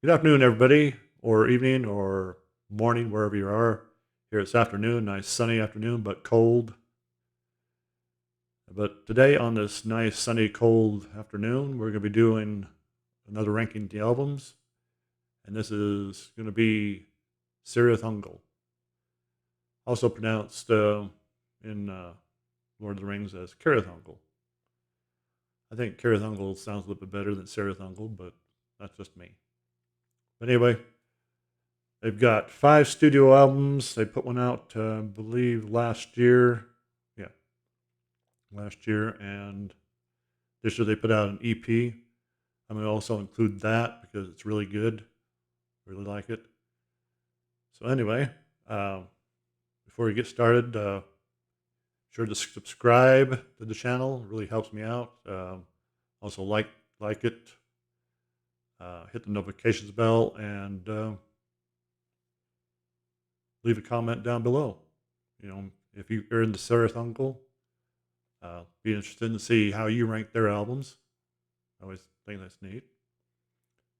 Good afternoon, everybody, or evening, or morning, wherever you are. Here it's afternoon, nice sunny afternoon, but cold. But today, on this nice sunny, cold afternoon, we're going to be doing another ranking the albums, and this is going to be Cirith Ungol, also pronounced in Lord of the Rings as Cirith Ungol. I think Cirith Ungol sounds a little bit better than Cirith Ungol, but that's just me. But anyway, they've got 5 studio albums. They put one out, I believe, last year. Yeah, last year. And this year they put out an EP. I'm going to also include that because it's really good. Really like it. So, anyway, before we get started, sure to subscribe to the channel. It really helps me out. Also, like it. Hit the notifications bell and leave a comment down below. If you're into Sirith Ungol, be interested to see how you rank their albums. I always think that's neat.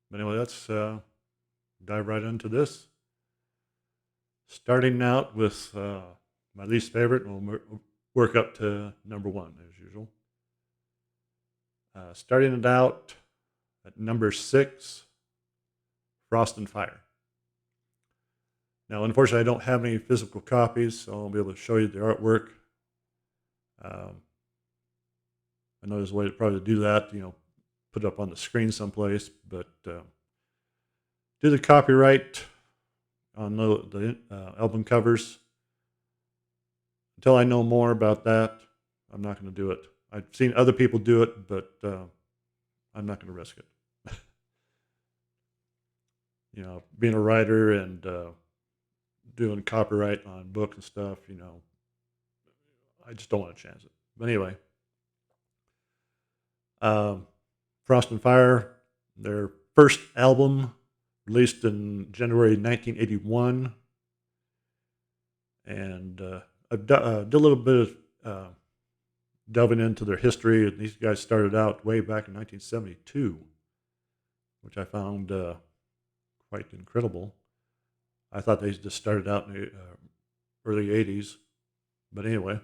But anyway, let's dive right into this. Starting out with my least favorite, we'll work up to number 1 as usual. Starting it out at number 6, Frost and Fire. Now, unfortunately, I don't have any physical copies, so I'll be able to show you the artwork. I know there's a way to probably do that, put it up on the screen someplace, but do the copyright on the album covers. Until I know more about that, I'm not going to do it. I've seen other people do it, but I'm not going to risk it. Being a writer and doing copyright on books and stuff, I just don't want to chance it. But anyway, Frost and Fire, their first album, released in January 1981. And I did a little bit of delving into their history. These guys started out way back in 1972, which I found quite incredible. I thought they just started out in the early 80s. But anyway,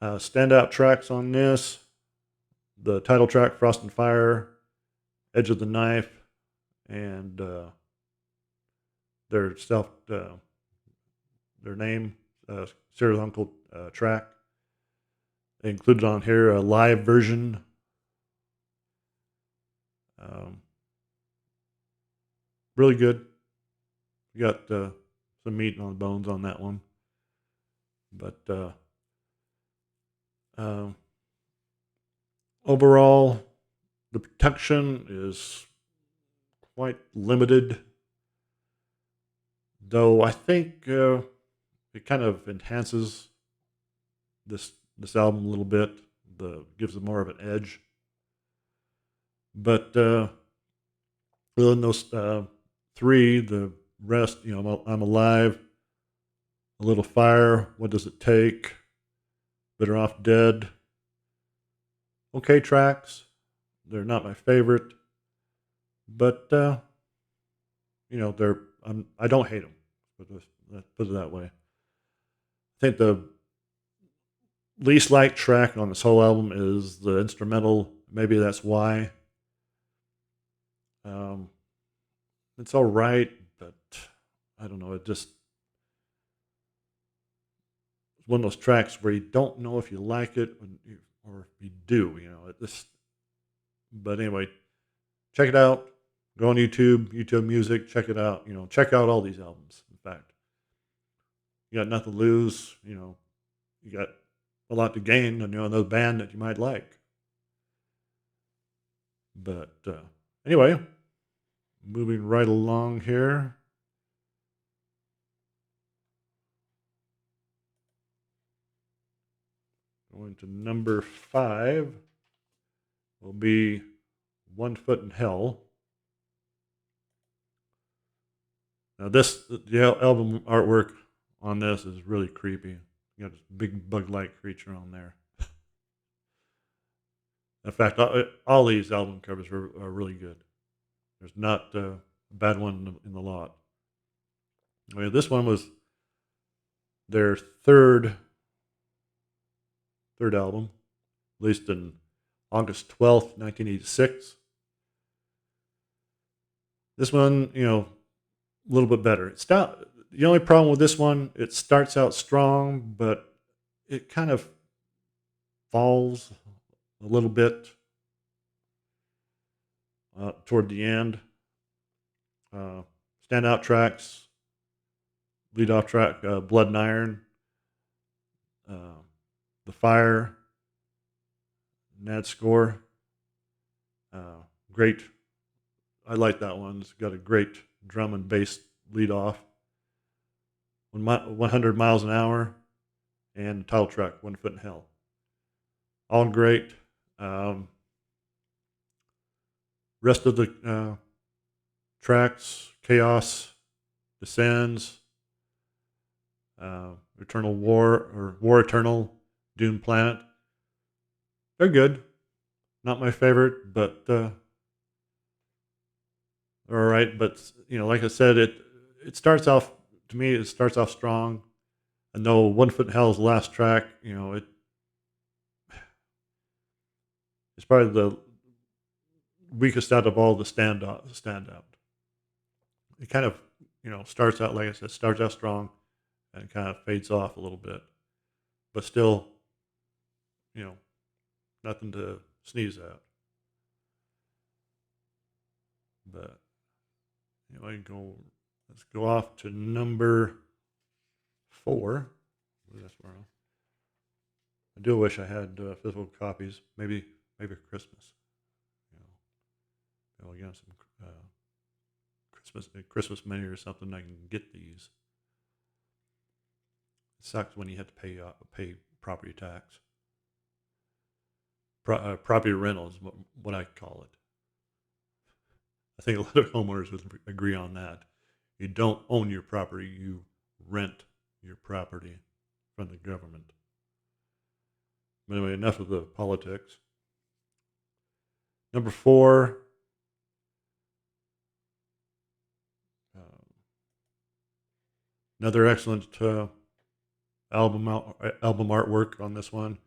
standout tracks on this: the title track, Frost and Fire, Edge of the Knife, and their name, Sirith Ungol track. They included on here a live version. Really good. You got some meat on the bones on that one. But overall, the protection is quite limited, though I think it kind of enhances this album a little bit. Gives it more of an edge. But other than those 3, the rest, I'm Alive, A Little Fire, What Does It Take, Better Off Dead. Okay tracks. They're not my favorite, but I don't hate them. Put it that way. I think the least liked track on this whole album is the instrumental. Maybe that's why. It's all right, but I don't know. It just it's one of those tracks where you don't know if you like it or if you do. But anyway, check it out. Go on YouTube Music. Check it out. Check out all these albums. In fact, you got nothing to lose. You got a lot to gain. Another band that you might like. But anyway, moving right along here. Going to number 5 will be One Foot in Hell. Now the album artwork on this is really creepy. You got this big bug-like creature on there. In fact, all these album covers are really good. There's not a bad one in the lot. I mean, this one was their third album, released in August 12th, 1986. This one, a little bit better. The only problem with this one, it starts out strong, but it kind of falls a little bit toward the end. Standout tracks, lead off track, Blood and Iron, The Fire, Nad Score. Great. I like that one. It's got a great drum and bass lead off. 100 miles an hour, and the title track, One Foot in Hell. All great. Rest of the tracks, Chaos, Descends, Eternal War, or War Eternal, Dune Planet. They're good. Not my favorite, but they're all right. But like I said, it starts off, to me, it starts off strong. I know One Foot in Hell's last track, it's probably the weakest out of all the stand out. It kind of, starts out, like I said, starts out strong and kind of fades off a little bit. But still, nothing to sneeze at. But, let's go off to number 4. I do wish I had physical copies. Maybe Christmas. I'll get some Christmas menu or something. I can get these. It sucks when you have to pay property tax. Property rental is what I call it. I think a lot of homeowners would agree on that. You don't own your property, you rent your property from the government. But anyway, enough of the politics. Number 4, another excellent album artwork on this one.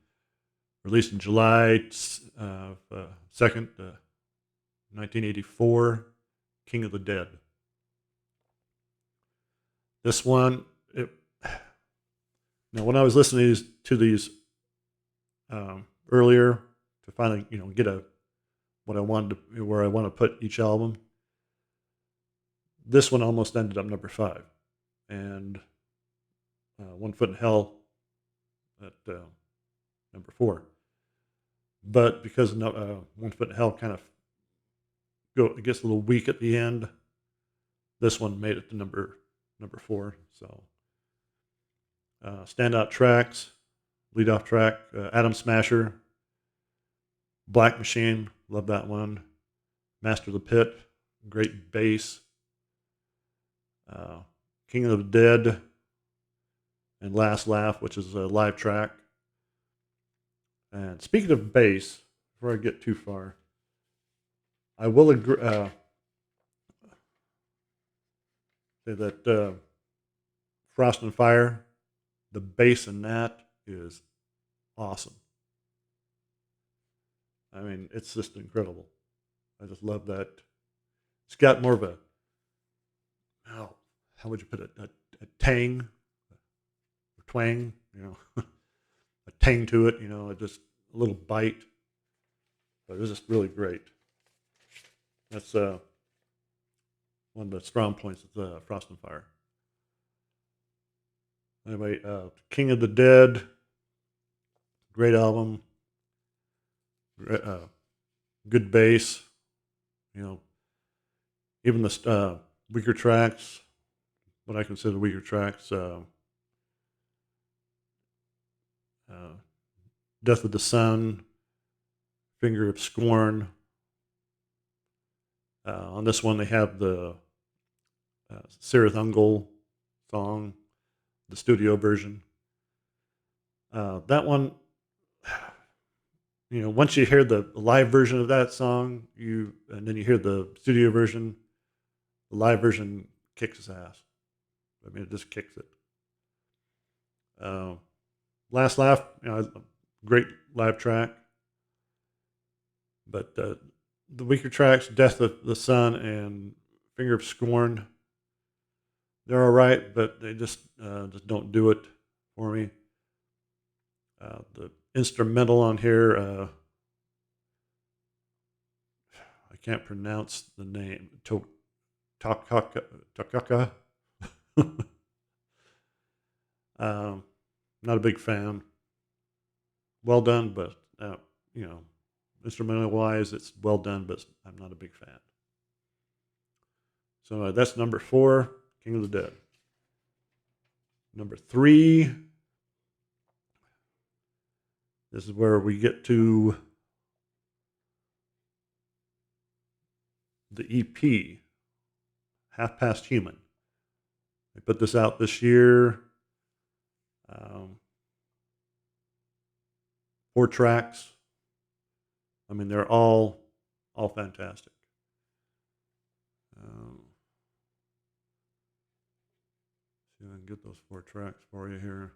Released in July 2nd, 1984, King of the Dead. This one, now when I was listening to these earlier to finally, get where I want to put each album, this one almost ended up number 5, and One Foot in Hell at number 4. But because One Foot in Hell kind of it gets a little weak at the end, this one made it to number 4. So standout tracks, lead off track, Atom Smasher, Black Machine, love that one. Master of the Pit, great bass. King of the Dead, and Last Laugh, which is a live track. And speaking of bass, before I get too far, I will agree say that Frost and Fire, the bass in that is awesome. I mean, it's just incredible. I just love that. It's got more of a, how would you put it, a tang, a twang, a tang to it, just a little bite. But it was just really great. That's one of the strong points of Frost and Fire. Anyway, King of the Dead, great album, good bass, even the weaker tracks, what I consider weaker tracks, Death of the Sun, Finger of Scorn. On this one, they have the Cirith Ungol song, the studio version. That one, once you hear the live version of that song, and then you hear the studio version, the live version kicks its ass. I mean, it just kicks it. Last Laugh, great live track. But the weaker tracks, Death of the Sun and Finger of Scorn, they're all right, but they just don't do it for me. The instrumental on here, I can't pronounce the name. Takaka. Not a big fan. Well done, but instrumental wise, it's well done, but I'm not a big fan. So that's number 4, King of the Dead. Number 3, this is where we get to the EP, Half Past Human. They put this out this year. 4 tracks. I mean, they're all fantastic. See if I can get those 4 tracks for you here.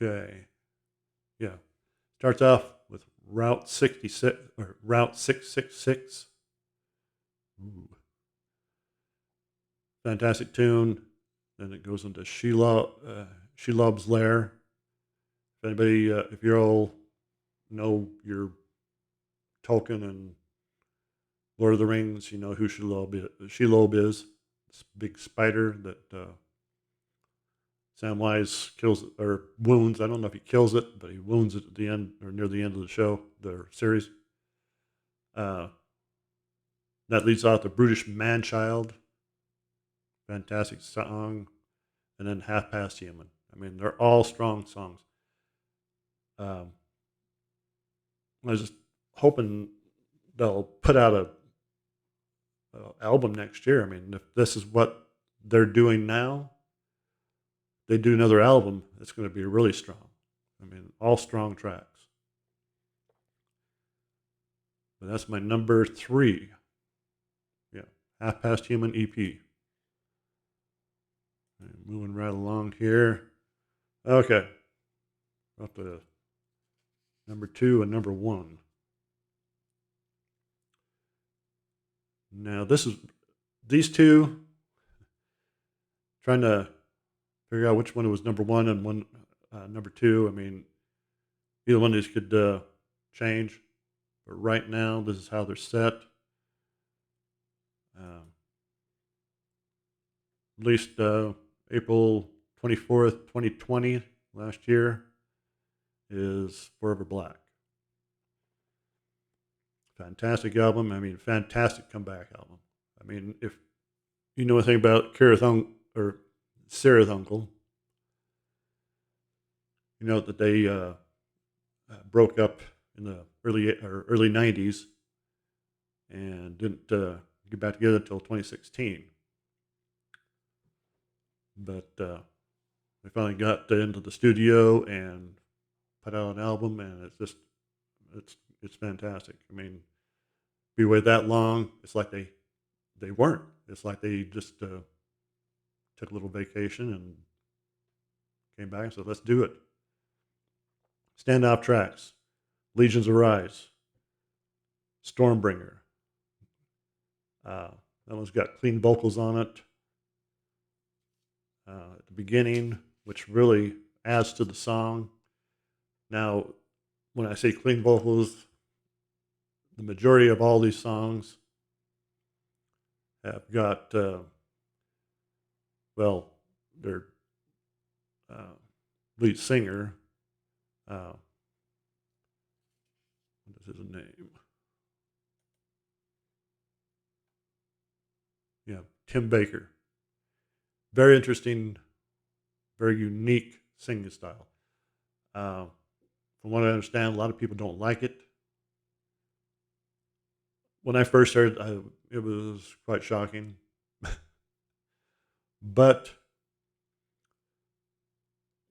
Okay. Yeah. Starts off with Route 66 or Route 666. Ooh. Fantastic tune. Then it goes into Shelob's Lair. If anybody, if you all know your Tolkien and Lord of the Rings, you know who Shelob is. This big spider that Samwise kills or wounds. I don't know if he kills it, but he wounds it at the end or near the end of the show, the series. That leads off to Brutish Man-Child. Fantastic song. And then Half Past Human. I mean, they're all strong songs. I was just hoping they'll put out a album next year. I mean, if this is what they're doing now, they do another album, it's going to be really strong. I mean, all strong tracks. But that's my number 3. Yeah, Half Past Human EP. Moving right along here. Okay. Up to number 2 and number 1. Now, these two, trying to figure out which one was number 1 and one number 2. I mean, either one of these could change. But right now, this is how they're set. Released April 24th, 2020, last year, is Forever Black. Fantastic album. I mean, fantastic comeback album. I mean, if you know anything about Cirith Ungol, you know that they broke up in the early 90s and didn't get back together until 2016. But they finally got into the studio and put out an album, and it's fantastic. I mean, be away that long, it's like they weren't. It's like they just took a little vacation and came back and said, let's do it. Standout tracks: Legions Arise, Stormbringer. That one's got clean vocals on it at the beginning, which really adds to the song. Now, when I say clean vocals, the majority of all these songs have got, their lead singer, what is his name? Yeah, Tim Baker. Very interesting, very unique singing style. Uh, from what I understand, a lot of people don't like it. When I first heard it, it was quite shocking. But,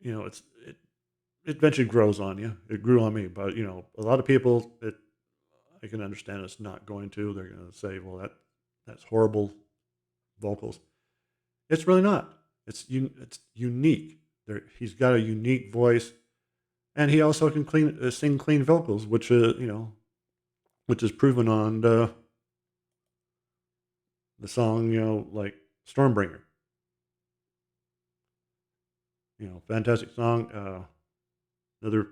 it eventually grows on you. It grew on me. But, a lot of people, I can understand it's not going to. They're going to say, well, that's horrible vocals. It's really not. It's unique. He's got a unique voice, and he also can sing clean vocals, which is proven on the song, like Stormbringer. Fantastic song. Another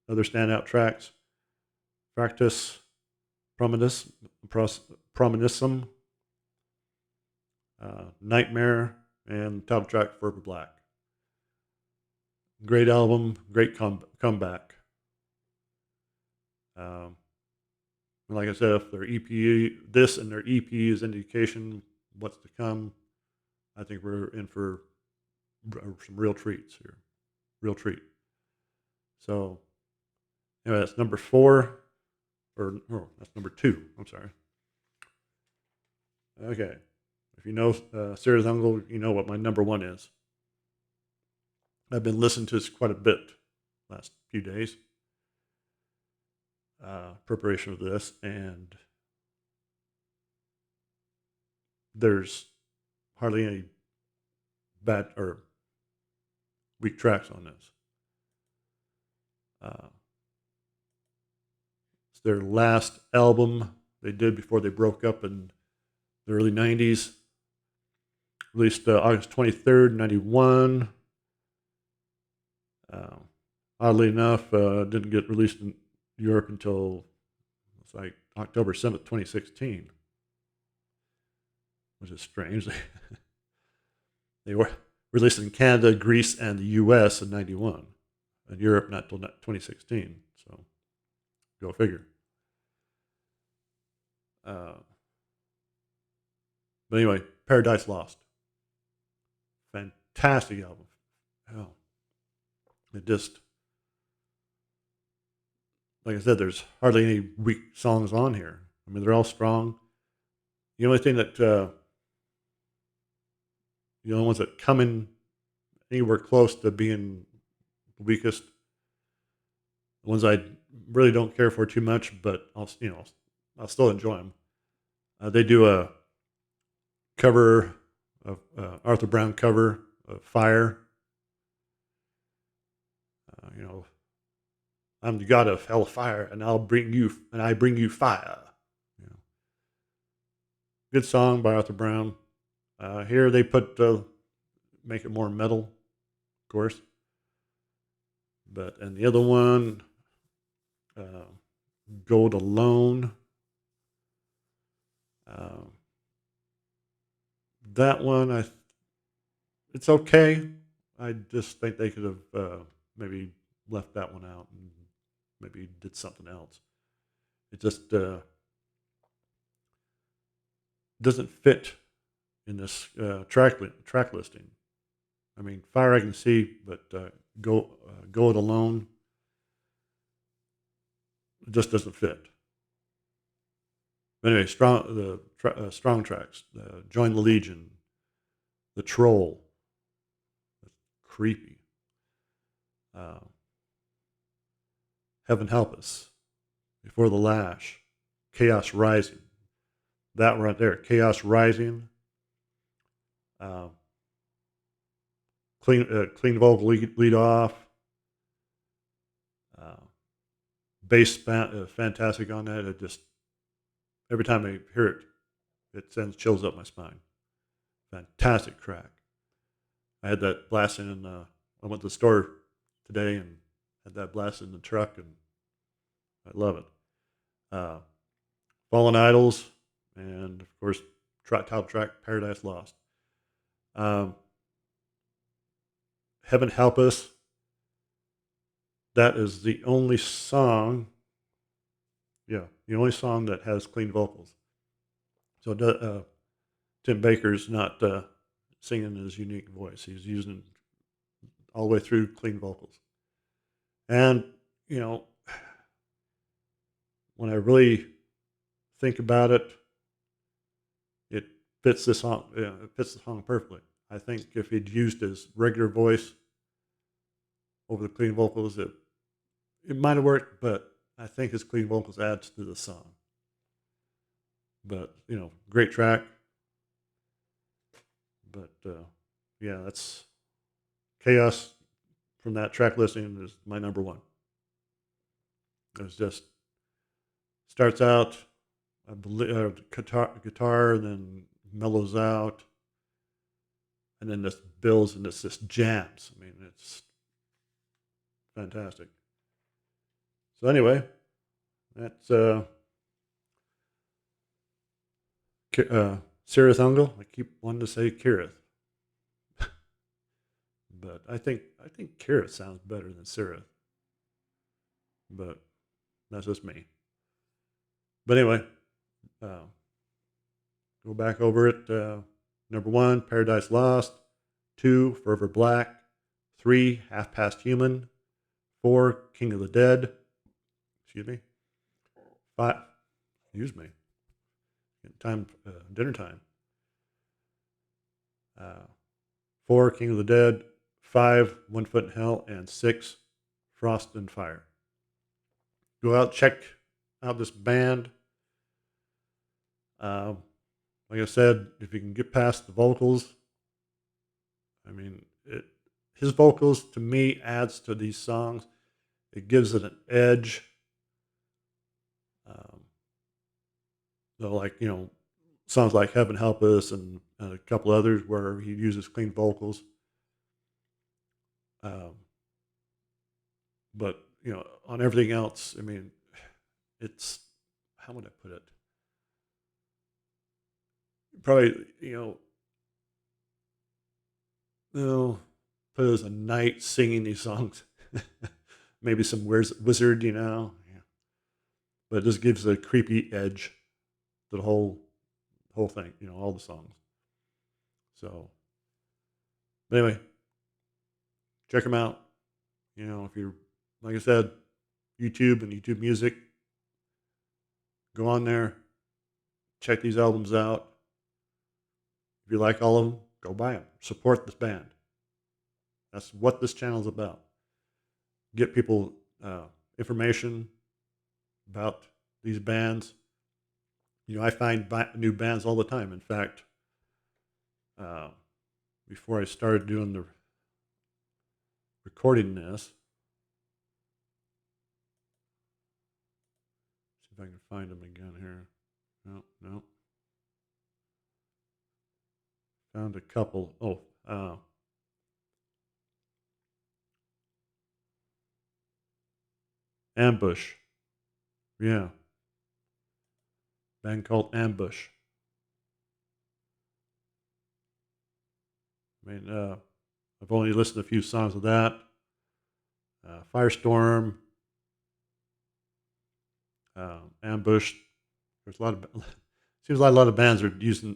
other standout tracks: Practice, Prominissum, Nightmare, and title track Forever Black. Great album, great comeback. Um, like I said, if their this and their EP is indication what's to come, I think we're in for some real treats here. Real treat. So, anyway, that's number 4, that's number 2. I'm sorry. Okay. If you know Sirith Ungol, you know what my number 1 is. I've been listening to this quite a bit last few days. Preparation of this, and there's hardly any bad or weak tracks on this. It's their last album they did before they broke up in the early 90s. Released August 23rd, 91. Oddly enough, didn't get released in Europe until it's like October 7th, 2016, which is strange. They were released in Canada, Greece, and the US in 91, and Europe not till 2016. So go figure. But anyway, Paradise Lost. Fantastic album. Hell, it just, like I said, there's hardly any weak songs on here. I mean, they're all strong. The only thing that, the only ones that come in anywhere close to being the weakest, the ones I really don't care for too much, but I'll still enjoy them. They do a cover of Arthur Brown cover of Fire. I'm the god of hellfire, and I bring you fire. Good song by Arthur Brown. Here they make it more metal, of course. And the other one, Gold Alone. That one, it's okay. I just think they could have maybe left that one out and maybe did something else. It just doesn't fit in this track listing. I mean, Fire I can see, but Go It Alone, it just doesn't fit. But anyway, strong tracks. Join the Legion, The Troll, creepy. Heaven Help Us, Before the Lash, Chaos Rising. That right there, Chaos Rising. Clean vocal lead off. Bass fantastic on that. It just, every time I hear it, it sends chills up my spine. Fantastic track. I had that blasting in. I went to the store today and had that blasting in the truck, and I love it. Fallen Idols, and of course, title track Paradise Lost. Heaven Help Us. That is the only song. Yeah, the only song that has clean vocals. So Tim Baker's not singing in his unique voice. He's using all the way through clean vocals. And, you know, when I really think about it, it fits the song. Yeah, it fits the song perfectly. I think if he'd used his regular voice over the clean vocals, it might have worked, but I think his clean vocals adds to the song. But great track. But yeah, that's Chaos from that track listing is my number one. It's just starts out, I believe, guitar, and then mellows out, and then this builds and this just jams. I mean, it's fantastic. So anyway, that's Cirith Ungol. I keep wanting to say Kirith, but I think Kirith sounds better than Cirith. But that's just me. But anyway, go back over it. Number 1, Paradise Lost. 2, Forever Black. 3, Half Past Human. 4, King of the Dead. Excuse me. 5, excuse me. Time, dinner time. 4, King of the Dead. 5, One Foot in Hell. And 6, Frost and Fire. Go out, check out this band. Like I said, if you can get past the vocals, I mean, his vocals to me adds to these songs. It gives it an edge. So like, songs like Heaven Help Us and a couple others where he uses clean vocals. But, on everything else, I mean, it's, how would I put it? Probably, put it as a knight singing these songs. Maybe some wizard, Yeah. But it just gives a creepy edge to the whole thing, all the songs. So, but anyway, check them out. If you're, like I said, YouTube and YouTube Music, go on there, check these albums out. If you like all of them, go buy them. Support this band. That's what this channel is about. Get people information about these bands. I find new bands all the time. In fact, before I started doing the recording this, see if I can find them again here. No. Found a couple. Ambush. Yeah. Band called Ambush. I mean, I've only listened to a few songs of that. Firestorm. Ambush. There's a lot of, seems like a lot of bands are using,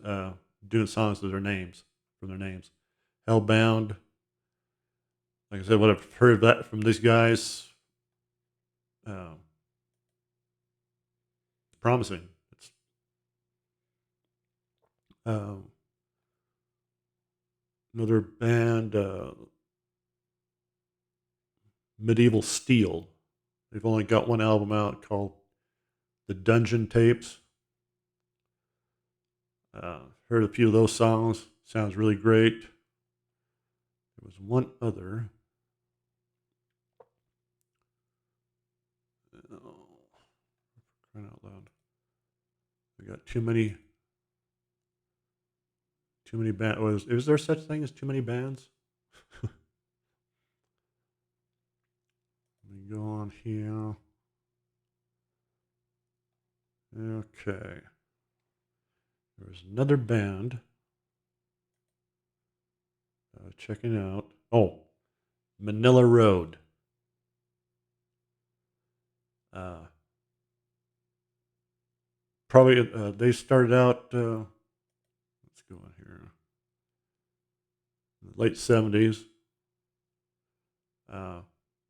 doing songs with their names, from their names. Hellbound. Like I said, what I've heard of that from these guys, promising. It's another band, Medieval Steel. They've only got one album out called The Dungeon Tapes. Heard a few of those songs. Sounds really great. There was one other. Crying out loud. We got too many bands. Is there such thing as too many bands? Let me go on here. Okay. There's another band. Checking out. Oh, Manila Road. Probably they started out. Let's go on here. late 70s.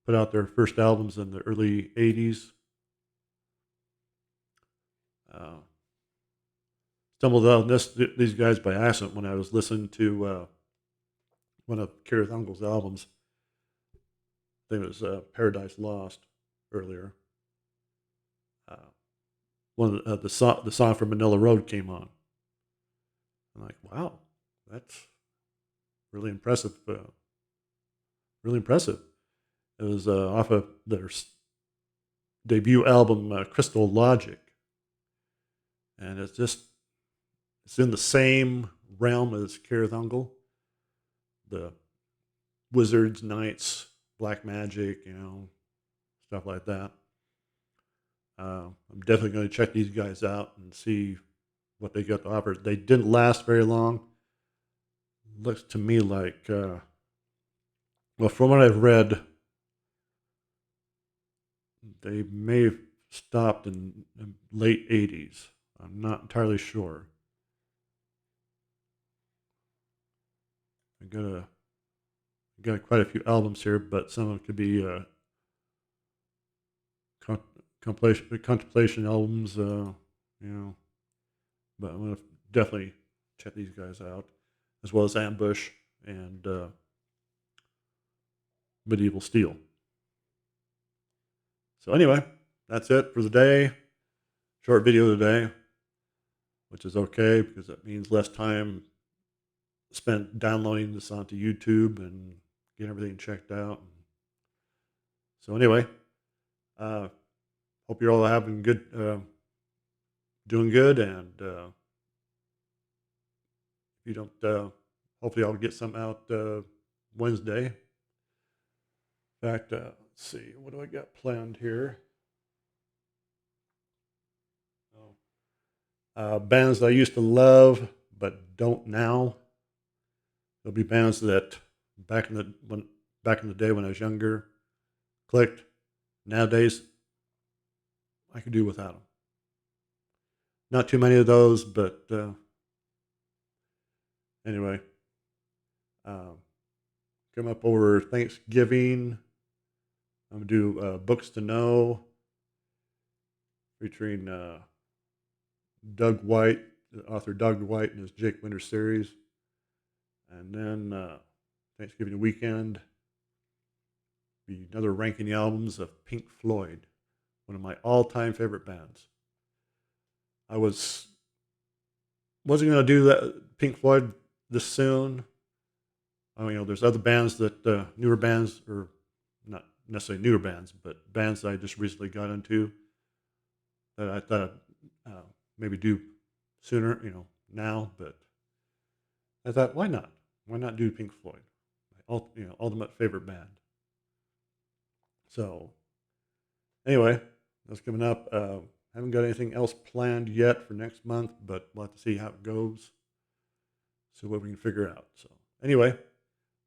Put out their first albums in the early 80s. Stumbled on these guys by accident when I was listening to one of Cirith Ungol's albums. I think it was Paradise Lost earlier. One of the song from Manila Road came on. I'm like, wow, that's really impressive. Really impressive. It was off of their debut album, Crystal Logic. And it's in the same realm as Cirith Ungol. The wizards, knights, black magic, stuff like that. I'm definitely going to check these guys out and see what they got to offer. They didn't last very long. Looks to me like, well, from what I've read, they may have stopped in the late 80s. I'm not entirely sure. I got quite a few albums here, but some of them could be contemplation albums, But I'm going to definitely check these guys out, as well as Ambush and Medieval Steel. So anyway, that's it for the day. Short video today, which is okay because that means less time spent downloading this onto YouTube and getting everything checked out. So anyway, hope you're all having good, doing good, and if you don't, hopefully I'll get some out Wednesday. In fact, let's see, what do I got planned here? Bands that I used to love but don't now. There'll be bands that back in the day when I was younger clicked. Nowadays, I could do without them. Not too many of those, but anyway, come up over Thanksgiving. I'm gonna do Books to Know, featuring Doug White, the author Doug White, and his Jake Winter series. And then Thanksgiving weekend, be another ranking the albums of Pink Floyd, one of my all-time favorite bands. I wasn't going to do that Pink Floyd this soon. There's other bands that newer bands, or not necessarily newer bands, but bands that I just recently got into that I thought I'd maybe do sooner, now. But I thought, why not? Why not do Pink Floyd? My ultimate favorite band. So anyway, that's coming up. Haven't got anything else planned yet for next month, but we'll have to see how it goes. See what we can figure out. So anyway,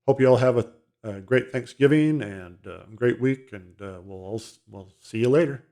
hope you all have a great Thanksgiving and a great week, and we'll see you later.